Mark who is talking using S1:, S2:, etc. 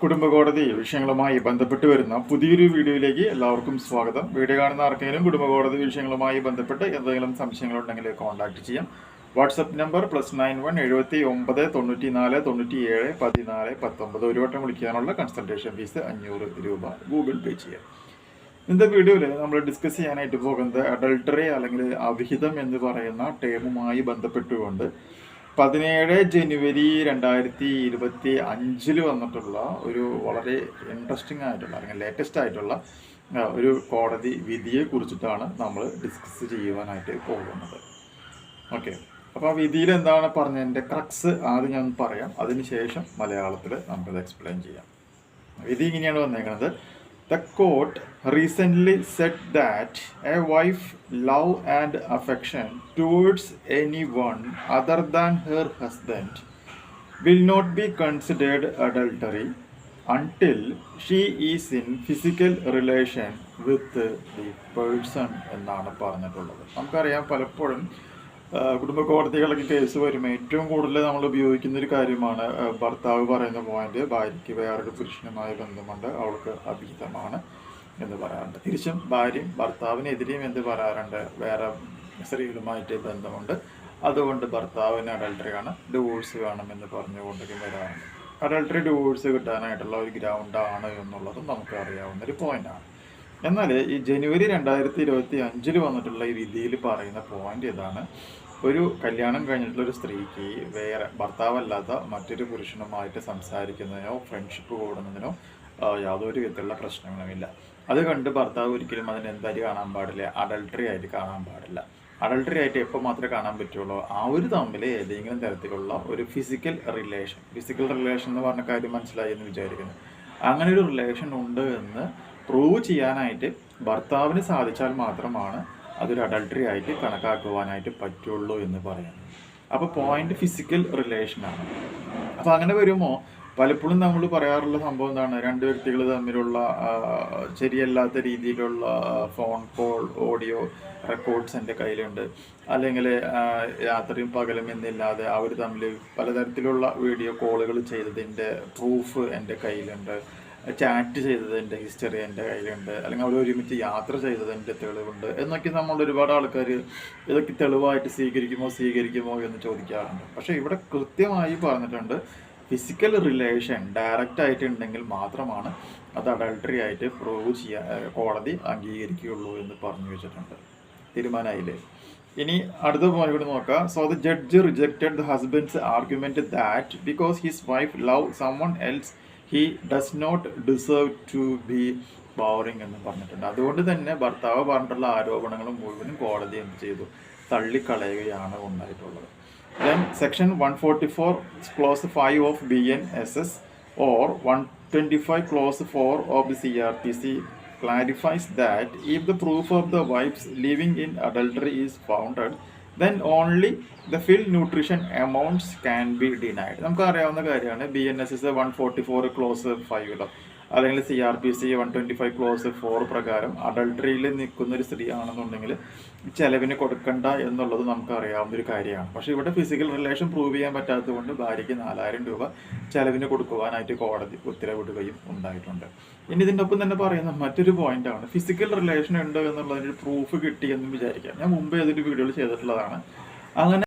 S1: കുടുംബ കോടതി വിഷയങ്ങളുമായി ബന്ധപ്പെട്ട് വരുന്ന പുതിയൊരു വീഡിയോയിലേക്ക് എല്ലാവർക്കും സ്വാഗതം. വീഡിയോ കാണുന്ന ആർക്കെങ്കിലും കുടുംബ കോടതി വിഷയങ്ങളുമായി ബന്ധപ്പെട്ട് എന്തെങ്കിലും സംശയങ്ങളുണ്ടെങ്കിൽ കോൺടാക്ട് ചെയ്യാം. WhatsApp number +91 79 94 97 14 19. ഒരു വട്ടം വിളിക്കാനുള്ള കൺസൾട്ടേഷൻ ഫീസ് 500 രൂപ ഗൂഗിൾ പേ ചെയ്യാം. ഇന്നത്തെ വീഡിയോയിൽ നമ്മൾ ഡിസ്കസ് ചെയ്യാനായിട്ട് പോകുന്നത് അഡൾട്ടറി അല്ലെങ്കിൽ അവിഹിതം എന്ന് പറയുന്ന ടേമുമായി ബന്ധപ്പെട്ടുകൊണ്ട് 17 ജനുവരി 2025 വന്നിട്ടുള്ള ഒരു വളരെ ഇൻട്രസ്റ്റിംഗ് ആയിട്ടുള്ള അല്ലെങ്കിൽ ലേറ്റസ്റ്റ് ആയിട്ടുള്ള ഒരു കോടതി വിധിയെ കുറിച്ചിട്ടാണ് നമ്മൾ ഡിസ്കസ് ചെയ്യുവാനായിട്ട് പോകുന്നത്. ഓക്കെ, അപ്പോൾ ആ വിധിയിൽ എന്താണ് പറഞ്ഞതിൻ്റെ ക്രക്സ് ആദ്യം ഞാൻ പറയാം, അതിനുശേഷം മലയാളത്തിൽ നമുക്കത് എക്സ്പ്ലെയിൻ ചെയ്യാം. വിധി ഇങ്ങനെയാണ് വന്നേക്കുന്നത്. The court recently said that a wife's love and affection towards anyone other than her husband will not be considered adultery until she is in physical relation with the person എന്നാണ് പറഞ്ഞിട്ടുള്ളത്. നമുക്കറിയാം, പലപ്പോഴും കുടുംബ കോടതികളൊക്കെ case വരുമ്പോൾ ഏറ്റവും കൂടുതൽ നമ്മൾ ഉപയോഗിക്കുന്ന ഒരു കാര്യമാണ് ഭർത്താവ് പറയുന്ന പോയിന്റ്, ഭാര്യയ്ക്ക് വേറൊരു പുരുഷനുമായി ബന്ധമുണ്ട്, അവൾക്ക് അവിഹിതമാണ് എന്ന് പറയാറുണ്ട്. തിരിച്ചും ഭാര്യയും ഭർത്താവിനെതിരെയും എന്ത് പറയാറുണ്ട്, വേറെ സ്ത്രീകളുമായിട്ട് ബന്ധമുണ്ട്, അതുകൊണ്ട് ഭർത്താവിന് അഡൾട്ടറിയാണ്, ഡിവോഴ്സ് വേണമെന്ന് പറഞ്ഞുകൊണ്ടൊക്കെ വരാറുണ്ട്. അഡൾട്ടറി ഡിവോഴ്സ് കിട്ടാനായിട്ടുള്ള ഒരു ഗ്രൗണ്ടാണ് എന്നുള്ളതും നമുക്ക് അറിയാവുന്ന ഒരു പോയിന്റാണ്. എന്നാൽ ഈ ജനുവരി 2025 വന്നിട്ടുള്ള ഈ വിധിയിൽ പറയുന്ന പോയിന്റ് ഇതാണ്: ഒരു കല്യാണം കഴിഞ്ഞിട്ടുള്ള ഒരു സ്ത്രീക്ക് വേറെ ഭർത്താവല്ലാത്ത മറ്റൊരു പുരുഷനുമായിട്ട് സംസാരിക്കുന്നതിനോ ഫ്രണ്ട്ഷിപ്പ് കൂടുന്നതിനോ യാതൊരു വിധത്തിലുള്ള പ്രശ്നങ്ങളുമില്ല. അത് കണ്ട് ഭർത്താവ് ഒരിക്കലും അതിന് എന്തായാലും കാണാൻ പാടില്ല, അഡൾട്ടറി ആയിട്ട് കാണാൻ പാടില്ല. അഡൾട്ടറി ആയിട്ട് എപ്പോൾ മാത്രമേ കാണാൻ പറ്റുള്ളൂ, അവർ തമ്മിൽ ഏതെങ്കിലും തരത്തിലുള്ള ഒരു ഫിസിക്കൽ റിലേഷൻ എന്ന് പറഞ്ഞ കാര്യം മനസ്സിലായി എന്ന് വിചാരിക്കുന്നു. അങ്ങനെ ഒരു റിലേഷൻ ഉണ്ട് എന്ന് പ്രൂവ് ചെയ്യാനായിട്ട് ഭർത്താവിന് സാധിച്ചാൽ മാത്രമാണ് അതൊരു അഡൾട്ടറി ആയിട്ട് കണക്കാക്കുവാനായിട്ട് പറ്റുള്ളൂ എന്ന് പറയുന്നത്. അപ്പോൾ പോയിന്റ് ഫിസിക്കൽ റിലേഷനാണ്. അപ്പോൾ അങ്ങനെ വരുമ്പോൾ പലപ്പോഴും നമ്മൾ പറയാറുള്ള സംഭവം എന്താണ്, രണ്ട് വ്യക്തികൾ തമ്മിലുള്ള ശരിയല്ലാത്ത രീതിയിലുള്ള ഫോൺ കോൾ, ഓഡിയോ റെക്കോർഡ്സ് എൻ്റെ കയ്യിലുണ്ട്, അല്ലെങ്കിൽ രാത്രിയും പകലും എന്നില്ലാതെ അവർ തമ്മിൽ പലതരത്തിലുള്ള വീഡിയോ കോളുകൾ ചെയ്തതിൻ്റെ പ്രൂഫ് എൻ്റെ കയ്യിലുണ്ട്, ചാറ്റ് ചെയ്തതിൻ്റെ ഹിസ്റ്ററി എൻ്റെ കയ്യിലുണ്ട്, അല്ലെങ്കിൽ അവർ ഒരുമിച്ച് യാത്ര ചെയ്തതിൻ്റെ തെളിവുണ്ട് എന്നൊക്കെ നമ്മൾ ഒരുപാട് ആൾക്കാർ ഇതൊക്കെ തെളിവായിട്ട് സ്വീകരിക്കുമോ എന്ന് ചോദിക്കാറുണ്ട്. പക്ഷേ ഇവിടെ കൃത്യമായി പറഞ്ഞിട്ടുണ്ട്, ഫിസിക്കൽ റിലേഷൻ ഡയറക്റ്റ് ആയിട്ട് ഉണ്ടെങ്കിൽ മാത്രമാണ് അത് അഡൾട്ടറി ആയിട്ട് പ്രൂവ് കോടതി അംഗീകരിക്കുകയുള്ളൂ എന്ന് പറഞ്ഞു വെച്ചിട്ടുണ്ട്. തീരുമാനമായില്ലേ? ഇനി അടുത്ത പോയിന്റ് കൂടി നോക്കാം. So the judge rejected the husband's argument that because his wife love someone else he does not deserve to be boring എന്ന് പറഞ്ഞിട്ടുണ്ട്. അതുകൊണ്ട് തന്നെ ഭർത്താവ് പറഞ്ഞിട്ടുള്ള ആരോപണങ്ങളും മുഴുവനും കോടതി എന്ത് ചെയ്തു, തള്ളിക്കളയുകയാണ് ഉണ്ടായിട്ടുള്ളത്. Then section 144 clause 5 of BNSS or 125 clause 4 of the CRPC clarifies that if the proof of the wife's living in adultery is founded, then only the full nutrition amounts can be denied. നമുക്ക് അറിയാവുന്ന കാര്യമാണ്. BNSS 144 close 5 അല്ലെങ്കിൽ CRPC 125 close 4 പ്രകാരം അഡൾട്ടറിയിൽ നിൽക്കുന്ന ഒരു സ്ത്രീ ആണെന്നുണ്ടെങ്കിൽ ചെലവിന് കൊടുക്കണ്ട എന്നുള്ളത് നമുക്ക് അറിയാവുന്ന ഒരു കാര്യമാണ്. പക്ഷേ ഇവിടെ ഫിസിക്കൽ റിലേഷൻ പ്രൂവ് ചെയ്യാൻ പറ്റാത്തത് കൊണ്ട് ഭാര്യയ്ക്ക് 4000 രൂപ ചെലവിന് കൊടുക്കുവാനായിട്ട് കോടതി ഉത്തരവിടുകയും ഉണ്ടായിട്ടുണ്ട്. ഇനി ഇതിൻ്റെ ഒപ്പം തന്നെ പറയുന്ന മറ്റൊരു പോയിന്റാണ്, ഫിസിക്കൽ റിലേഷൻ ഉണ്ട് എന്നുള്ളതിന് പ്രൂഫ് കിട്ടിയെന്ന് വിചാരിക്കാം. ഞാൻ മുമ്പ് ഏതൊരു വീഡിയോയിൽ ചെയ്തിട്ടുള്ളതാണ്. അങ്ങനെ